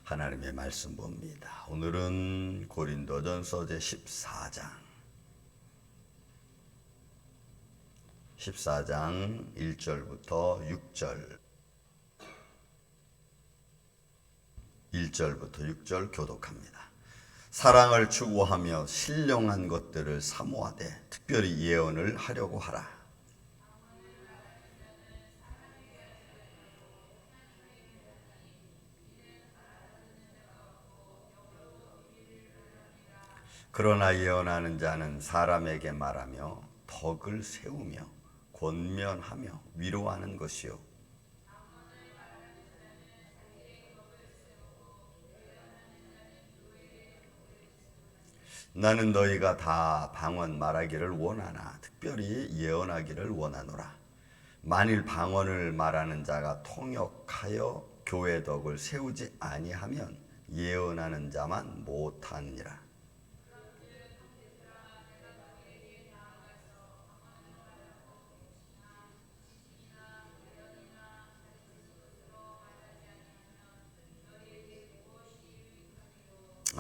하나님의 말씀 봅니다. 오늘은 고린도전서 제 14장 1절부터 6절 교독합니다. 사랑을 추구하며 신령한 것들을 사모하되 특별히 예언을 하려고 하라. 그러나 예언하는 자는 사람에게 말하며 덕을 세우며 권면하며 위로하는 것이요. 나는 너희가 다 방언 말하기를 원하나 특별히 예언하기를 원하노라. 만일 방언을 말하는 자가 통역하여 교회 덕을 세우지 아니하면 예언하는 자만 못하니라.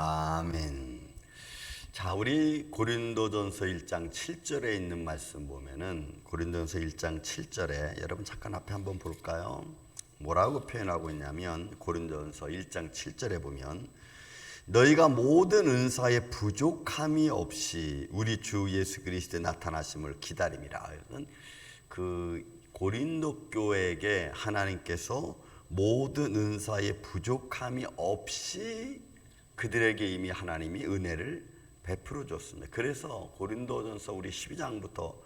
아멘. 자, 우리 고린도전서 1장 7절에 있는 말씀 보면은 고린도전서 1장 7절에 여러분 잠깐 앞에 한번 볼까요? 뭐라고 표현하고 있냐면 고린도전서 1장 7절에 보면 너희가 모든 은사의 부족함이 없이 우리 주 예수 그리스도의 나타나심을 기다림이라. 그 고린도 교회에게 하나님께서 모든 은사의 부족함이 없이 그들에게 이미 하나님이 은혜를 베풀어 줬습니다. 그래서 고린도전서 우리 12장부터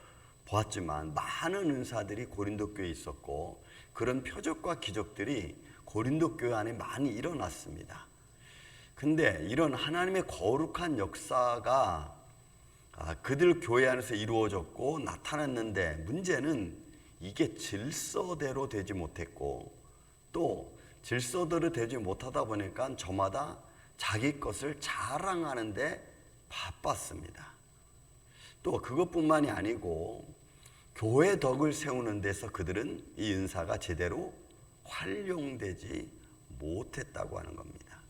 보았지만 많은 은사들이 고린도 교회에 있었고 그런 표적과 기적들이 고린도 교회 안에 많이 일어났습니다. 근데 이런 하나님의 거룩한 역사가 그들 교회 안에서 이루어졌고 나타났는데 문제는 이게 질서대로 되지 못했고 또 질서대로 되지 못하다 보니까 저마다 자기 것을 자랑하는데 바빴습니다. 또 그것뿐만이 아니고 교회 덕을 세우는 데서 그들은 이 은사가 제대로 활용되지 못했다고 하는 겁니다.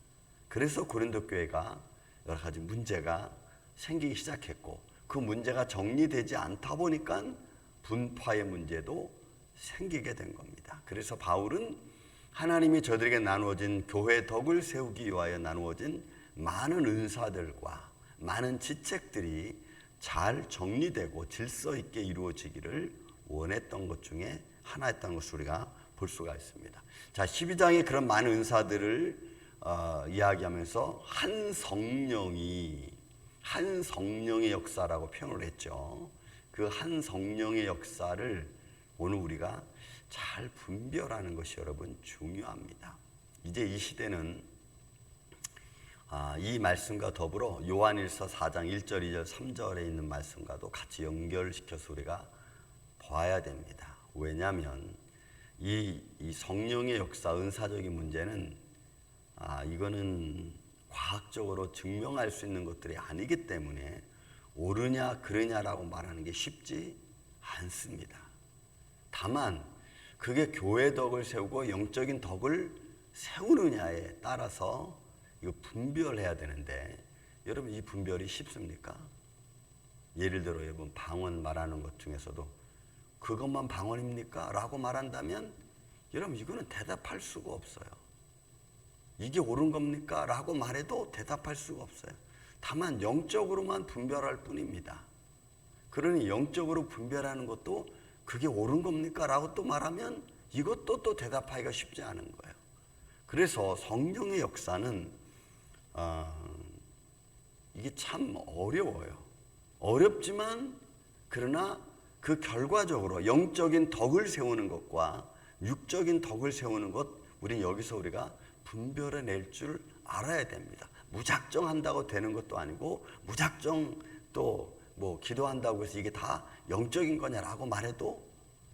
그래서 고린도 교회가 여러 가지 문제가 생기기 시작했고 그 문제가 정리되지 않다 보니까 분파의 문제도 생기게 된 겁니다. 그래서 바울은 하나님이 저들에게 나누어진 교회 덕을 세우기 위하여 나누어진 많은 은사들과 많은 지책들이 잘 정리되고 질서 있게 이루어지기를 원했던 것 중에 하나였던 것을 우리가 볼 수가 있습니다. 자, 12장에 그런 많은 은사들을 이야기하면서 한 성령의 역사라고 표현을 했죠. 그 한 성령의 역사를 오늘 우리가 잘 분별하는 것이 여러분 중요합니다. 이제 이 시대는 이 말씀과 더불어 요한일서 4장 1절, 2절, 3절에 있는 말씀과도 같이 연결시켜서 우리가 봐야 됩니다. 왜냐하면 이 성령의 역사, 은사적인 문제는 이거는 과학적으로 증명할 수 있는 것들이 아니기 때문에 옳으냐 그르냐라고 말하는 게 쉽지 않습니다. 다만 그게 교회 덕을 세우고 영적인 덕을 세우느냐에 따라서 이거 분별해야 되는데 여러분 이 분별이 쉽습니까? 예를 들어 여러분 방언 말하는 것 중에서도 그것만 방언입니까? 라고 말한다면 여러분 이거는 대답할 수가 없어요. 이게 옳은 겁니까? 라고 말해도 대답할 수가 없어요. 다만 영적으로만 분별할 뿐입니다. 그러니 영적으로 분별하는 것도 그게 옳은 겁니까? 라고 또 말하면 이것도 또 대답하기가 쉽지 않은 거예요. 그래서 성령의 역사는 이게 참 어려워요. 어렵지만 그러나 그 결과적으로 영적인 덕을 세우는 것과 육적인 덕을 세우는 것 우리는 여기서 우리가 분별해낼 줄 알아야 됩니다. 무작정 한다고 되는 것도 아니고 무작정 또 뭐 기도한다고 해서 이게 다 영적인 거냐라고 말해도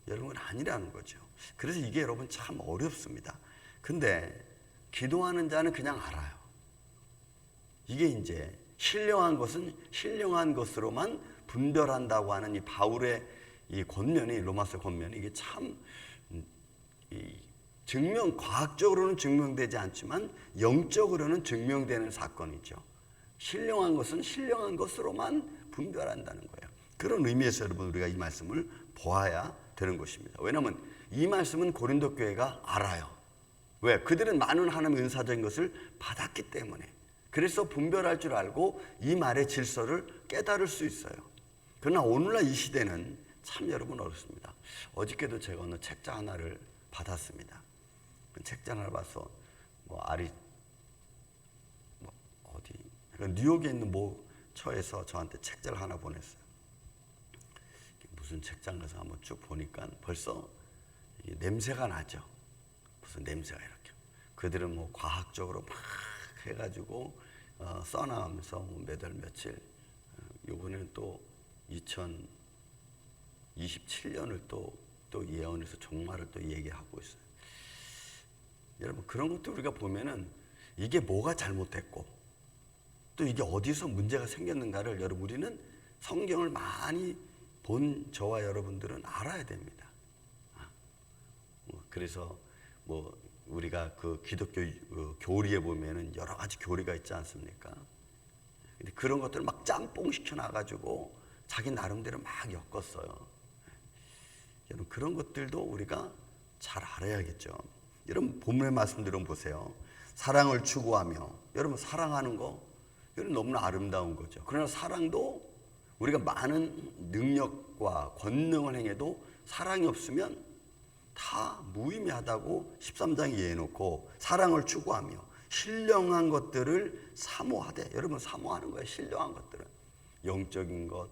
여러분 아니라는 거죠. 그래서 이게 여러분 참 어렵습니다. 근데 기도하는 자는 그냥 알아요. 이게 이제 신령한 것은 신령한 것으로만 분별한다고 하는 이 바울의 이 권면이 로마서 권면이 이게 참 과학적으로는 증명되지 않지만 영적으로는 증명되는 사건이죠. 신령한 것은 신령한 것으로만 분별한다는 거예요. 그런 의미에서 여러분 우리가 이 말씀을 보아야 되는 것입니다. 왜냐하면 이 말씀은 고린도 교회가 알아요. 왜? 그들은 많은 하나님의 은사적인 것을 받았기 때문에. 그래서 분별할 줄 알고 이 말의 질서를 깨달을 수 있어요. 그러나 오늘날 이 시대는 참 여러분 어렵습니다. 어저께도 제가 어느 책자 하나를 받았습니다. 그 책자 하나를 봐서 뉴욕에 있는 모 처에서 저한테 책자를 하나 보냈어요. 무슨 책자인가서 한번 쭉 보니까 벌써 이게 냄새가 나죠. 무슨 냄새가 이렇게. 그들은 뭐 과학적으로 막 해가지고 써나가면서 몇 월 며칠 요번에는 또 2027년을 또 예언해서 종말을 또 얘기하고 있어요. 여러분 그런 것도 우리가 보면은 이게 뭐가 잘못됐고 또 이게 어디서 문제가 생겼는가를 여러분 우리는 성경을 많이 본 저와 여러분들은 알아야 됩니다. 그래서 우리가 그 기독교 교리에 보면은 여러 가지 교리가 있지 않습니까? 근데 그런 것들을 막 짬뽕 시켜놔가지고 자기 나름대로 막 엮었어요. 여러분 그런 것들도 우리가 잘 알아야겠죠. 여러분 본문의 말씀대로 보세요. 사랑을 추구하며 여러분 사랑하는 거 여러분 너무나 아름다운 거죠. 그러나 사랑도 우리가 많은 능력과 권능을 행해도 사랑이 없으면 다 무의미하다고 13장에 이해해놓고 사랑을 추구하며 신령한 것들을 사모하되 여러분 사모하는 거예요. 신령한 것들은 영적인 것,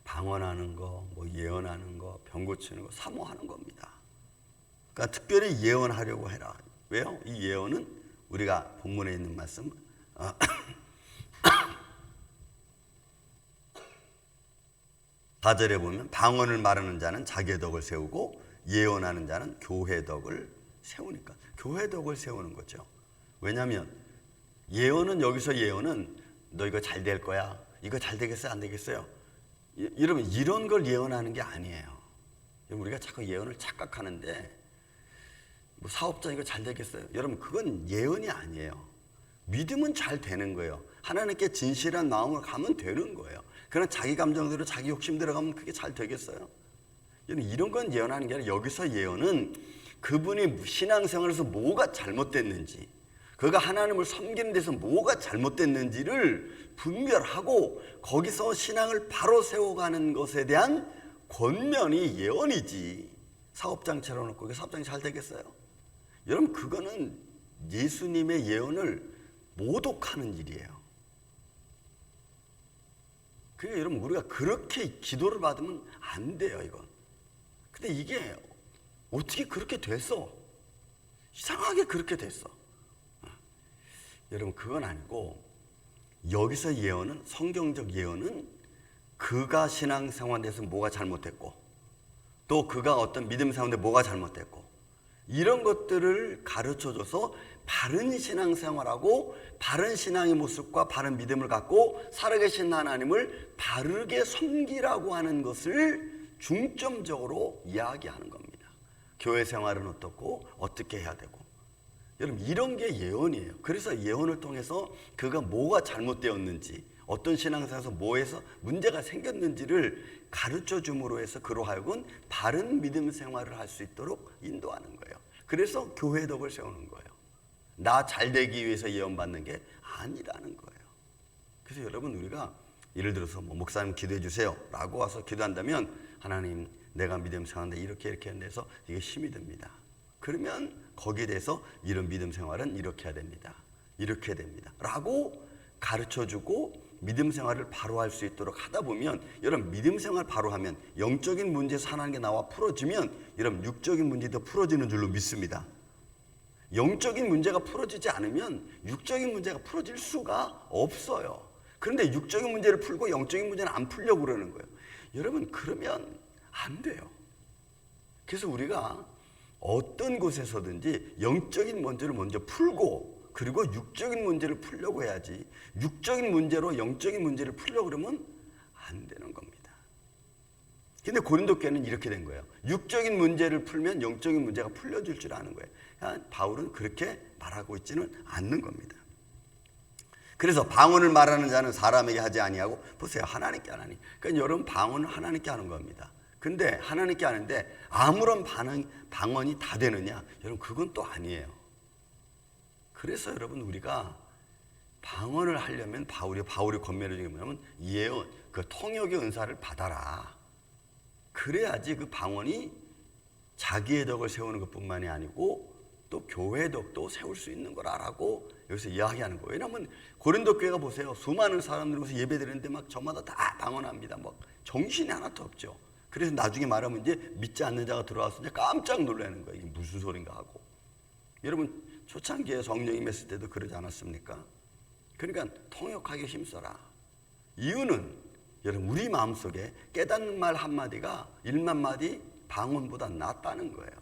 방언하는 거, 예언하는 거, 병 고치는 거 사모하는 겁니다. 그러니까 특별히 예언하려고 해라. 왜요? 이 예언은 우리가 본문에 있는 말씀 4절에 보면 방언을 말하는 자는 자기의 덕을 세우고 예언하는 자는 교회 덕을 세우니까 교회 덕을 세우는 거죠. 왜냐하면 예언은 여기서 예언은 너 이거 잘 될 거야. 이거 잘 되겠어요? 안 되겠어요? 여러분 이런 걸 예언하는 게 아니에요. 우리가 자꾸 예언을 착각하는데 사업자 이거 잘 되겠어요? 여러분 그건 예언이 아니에요. 믿음은 잘 되는 거예요. 하나님께 진실한 마음으로 가면 되는 거예요. 그러나 자기 감정대로 자기 욕심대로 가면 그게 잘 되겠어요? 이런 건 예언하는 게 아니라 여기서 예언은 그분이 신앙생활에서 뭐가 잘못됐는지 그가 하나님을 섬기는 데서 뭐가 잘못됐는지를 분별하고 거기서 신앙을 바로 세워가는 것에 대한 권면이 예언이지 사업장 차려놓고 사업장이 잘 되겠어요? 여러분 그거는 예수님의 예언을 모독하는 일이에요. 그러니까 여러분 우리가 그렇게 기도를 받으면 안 돼요 이건. 근데 이게 어떻게 그렇게 됐어? 이상하게 그렇게 됐어. 여러분 그건 아니고 여기서 예언은 성경적 예언은 그가 신앙생활에서 뭐가 잘못됐고 또 그가 어떤 믿음 생활에 뭐가 잘못됐고 이런 것들을 가르쳐줘서 바른 신앙생활하고 바른 신앙의 모습과 바른 믿음을 갖고 살아계신 하나님을 바르게 섬기라고 하는 것을 중점적으로 이야기하는 겁니다. 교회 생활은 어떻고 어떻게 해야 되고 여러분 이런 게 예언이에요. 그래서 예언을 통해서 그가 뭐가 잘못되었는지 어떤 신앙생활에서 뭐에서 문제가 생겼는지를 가르쳐 줌으로 해서 그로 하여금 바른 믿음 생활을 할 수 있도록 인도하는 거예요. 그래서 교회 덕을 세우는 거예요. 나 잘 되기 위해서 예언받는 게 아니라는 거예요. 그래서 여러분 우리가 예를 들어서 목사님 기도해 주세요 라고 와서 기도한다면 하나님 내가 믿음 생활하는데 이렇게 해서 이게 힘이 듭니다. 그러면 거기에 대해서 이런 믿음 생활은 이렇게 해야 됩니다. 이렇게 해야 됩니다 라고 가르쳐주고 믿음 생활을 바로 할 수 있도록 하다 보면 여러분 믿음 생활 바로 하면 영적인 문제에서 하나님 게 나와 풀어지면 여러분 육적인 문제도 풀어지는 줄로 믿습니다. 영적인 문제가 풀어지지 않으면 육적인 문제가 풀어질 수가 없어요. 그런데 육적인 문제를 풀고 영적인 문제는 안 풀려고 그러는 거예요. 여러분 그러면 안 돼요. 그래서 우리가 어떤 곳에서든지 영적인 문제를 먼저 풀고 그리고 육적인 문제를 풀려고 해야지 육적인 문제로 영적인 문제를 풀려고 그러면 안 되는 겁니다. 근데 고린도 교회는 이렇게 된 거예요. 육적인 문제를 풀면 영적인 문제가 풀려질 줄 아는 거예요. 바울은 그렇게 말하고 있지는 않는 겁니다. 그래서 방언을 말하는 자는 사람에게 하지 아니하고 보세요. 하나님께 하나님. 그러니까 여러분 방언을 하나님께 하는 겁니다. 근데 하나님께 하는데 아무런 방언이 다 되느냐? 여러분 그건 또 아니에요. 그래서 여러분 우리가 방언을 하려면 바울이 권면해 주는 게 뭐냐면 예언, 그 통역의 은사를 받아라. 그래야지 그 방언이 자기의 덕을 세우는 것뿐만이 아니고 또 교회의 덕도 세울 수 있는 거라고 여기서 이야기하는 거예요. 왜냐하면 고린도 교회가 보세요. 수많은 사람들이 오서 예배드리는데 막 저마다 다 방언합니다. 막 정신이 하나도 없죠. 그래서 나중에 말하면 이제 믿지 않는 자가 들어와서 이제 깜짝 놀라는 거예요. 이게 무슨 소린가 하고. 여러분 초창기에 성령이 임했을 때도 그러지 않았습니까? 그러니까 통역하기 힘써라. 이유는 여러분 우리 마음속에 깨닫는 말 한마디가 1만 마디 방언보다 낫다는 거예요.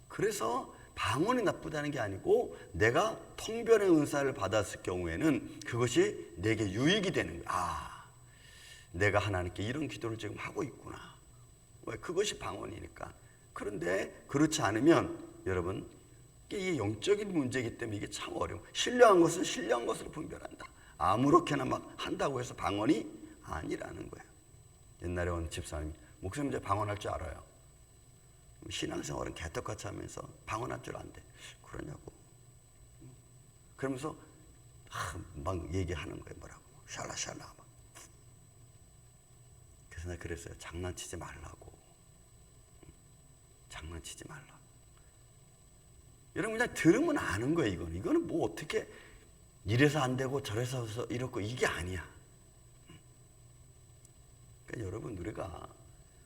그래서 방언이 나쁘다는 게 아니고 내가 통변의 은사를 받았을 경우에는 그것이 내게 유익이 되는 거예요. 아, 내가 하나님께 이런 기도를 지금 하고 있구나. 왜? 그것이 방언이니까. 그런데 그렇지 않으면 여러분 이게 영적인 문제이기 때문에 이게 참 어려워. 신령한 것은 신령한 것으로 분별한다. 아무렇게나 막 한다고 해서 방언이 아니라는 거예요. 옛날에 온 집사님이 목사님 이제 방언할 줄 알아요. 신앙생활은 개떡같이 하면서 방언할 줄 안돼. 그러냐고. 그러면서 막 얘기하는 거예요. 뭐라고. 샬라샬라 막. 그래서 내가 그랬어요. 장난치지 말라고. 장난치지 말라고. 여러분 그냥 들으면 아는 거예요. 이거는 뭐 어떻게 이래서 안 되고 저래서 이렇고 이게 아니야. 그러니까 여러분 우리가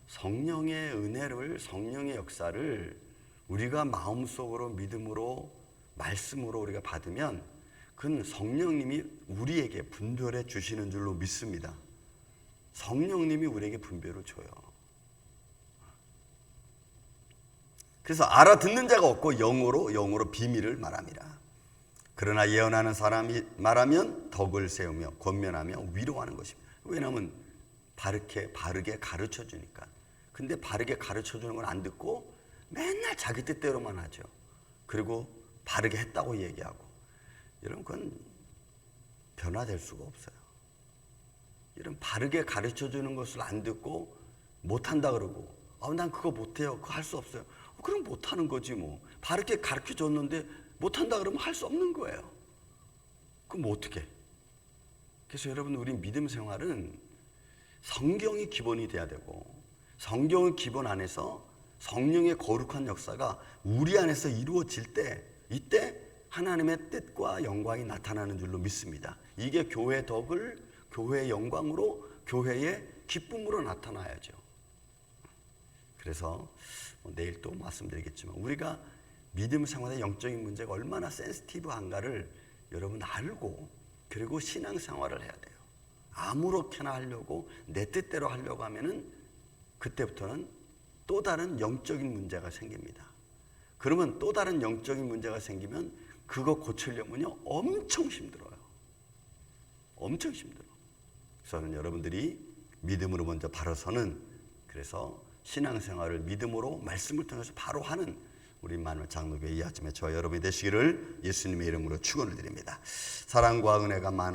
성령의 은혜를, 성령의 역사를 우리가 마음속으로 믿음으로 말씀으로 우리가 받으면 그건 성령님이 우리에게 분별해 주시는 줄로 믿습니다. 성령님이 우리에게 분별을 줘요. 그래서 알아듣는 자가 없고 영어로 비밀을 말합니다. 그러나 예언하는 사람이 말하면 덕을 세우며 권면하며 위로하는 것입니다. 왜냐하면 바르게 가르쳐 주니까. 근데 바르게 가르쳐 주는 건 안 듣고 맨날 자기 뜻대로만 하죠. 그리고 바르게 했다고 얘기하고. 여러분 그건 변화될 수가 없어요. 여러분 바르게 가르쳐 주는 것을 안 듣고 못한다 그러고 난 그거 못해요. 그거 할 수 없어요. 그럼 못하는 거지 뭐. 바르게 가르쳐 줬는데 못한다 그러면 할 수 없는 거예요. 그럼 뭐 어떻게? 그래서 여러분 우리 믿음 생활은 성경이 기본이 돼야 되고 성경의 기본 안에서 성령의 거룩한 역사가 우리 안에서 이루어질 때 이때 하나님의 뜻과 영광이 나타나는 줄로 믿습니다. 이게 교회의 덕을 교회의 영광으로 교회의 기쁨으로 나타나야죠. 그래서 내일 또 말씀드리겠지만 우리가 믿음 생활의 영적인 문제가 얼마나 센시티브한가를 여러분 알고 그리고 신앙생활을 해야 돼요. 아무렇게나 하려고 내 뜻대로 하려고 하면은 그때부터는 또 다른 영적인 문제가 생깁니다. 그러면 또 다른 영적인 문제가 생기면 그거 고치려면요 엄청 힘들어요. 엄청 힘들어. 저는 여러분들이 믿음으로 먼저 바로 서는 그래서 신앙생활을 믿음으로 말씀을 통해서 바로 하는 우리 만월 장로교회 이 아침에 저와 여러분이 되시기를 예수님의 이름으로 축원을 드립니다. 사랑과 은혜가 많은